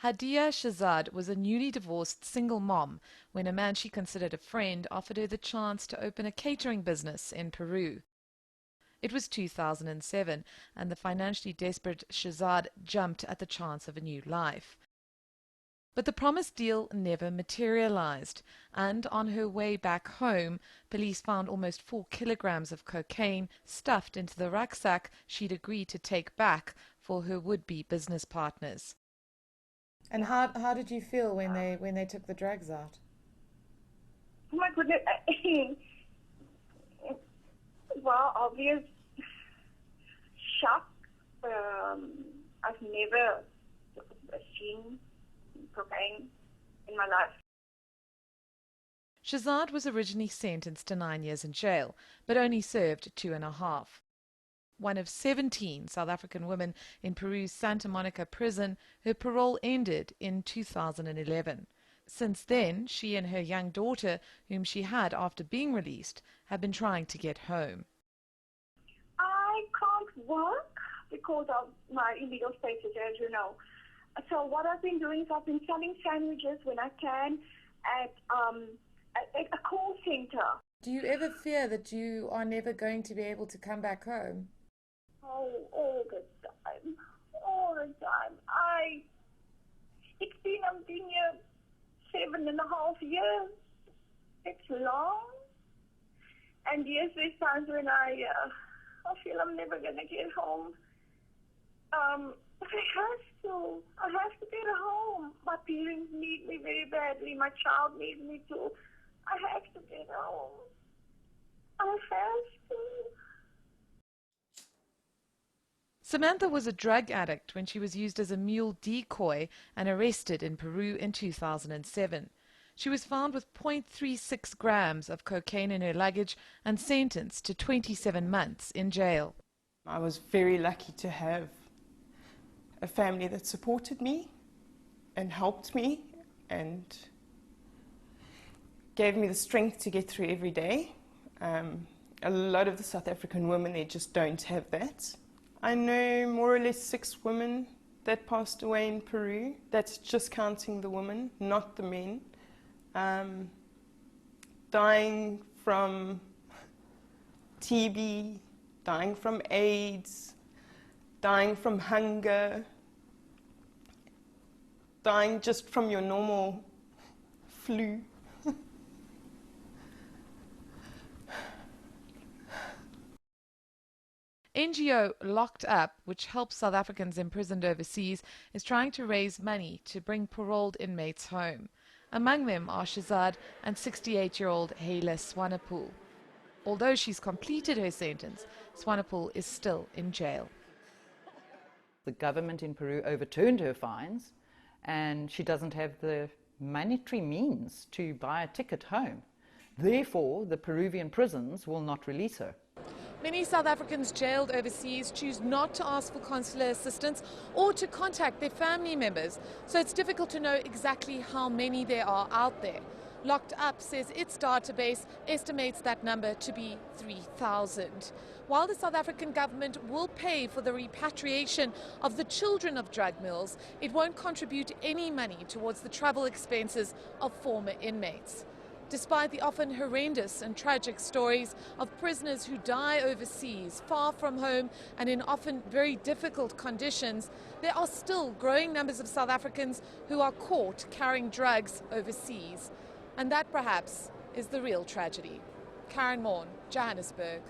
HAADIYAH SHAHZAD was a newly divorced single mom when a man she considered a friend offered her the chance to open a catering business in Peru. It was 2007, and the financially desperate SHAHZAD jumped at the chance of a new life. But the promised deal never materialized, and on her way back home, police found almost 4 kilograms of cocaine stuffed into the rucksack she'd agreed to take back for her would-be business partners. And how did you feel when they took the drugs out? Oh my goodness. Well, obvious shock. I've never seen cocaine in my life. SHAHZAD was originally sentenced to 9 years in jail, but only served 2.5. One of 17 South African women in Peru's Santa Monica prison, her parole ended in 2011. Since then, she and her young daughter, whom she had after being released, have been trying to get home. I can't work because of my illegal status, as you know. So what I've been doing is I've been selling sandwiches when I can at a call center. Do you ever fear that you are never going to be able to come back home? Oh, all the time. All the time. I've been here 7.5 years. It's long. And yes, there's times when I feel I'm never going to get home. But I have to get home. My parents need me very badly. My child needs me too. I have to get home. I have to. Samantha was a drug addict when she was used as a mule decoy and arrested in Peru in 2007. She was found with 0.36 grams of cocaine in her luggage and sentenced to 27 months in jail. I was very lucky to have a family that supported me and helped me and gave me the strength to get through every day. A lot of the South African women, they just don't have that. I know more or less 6 women that passed away in Peru. That's just counting the women, not the men. Dying from TB, dying from AIDS, dying from hunger, dying just from your normal flu. NGO Locked Up, which helps South Africans imprisoned overseas, is trying to raise money to bring paroled inmates home. Among them are SHAHZAD and 68-year-old Hayla Swanepoel. Although she's completed her sentence, Swanepoel is still in jail. The government in Peru overturned her fines, and she doesn't have the monetary means to buy a ticket home. Therefore, the Peruvian prisons will not release her. Many South Africans jailed overseas choose not to ask for consular assistance or to contact their family members, so it's difficult to know exactly how many there are out there. Locked Up says its database estimates that number to be 3,000. While the South African government will pay for the repatriation of the children of drug mills, it won't contribute any money towards the travel expenses of former inmates. Despite the often horrendous and tragic stories of prisoners who die overseas, far from home and in often very difficult conditions, there are still growing numbers of South Africans who are caught carrying drugs overseas. And that perhaps is the real tragedy. Karyn Maughan, Johannesburg.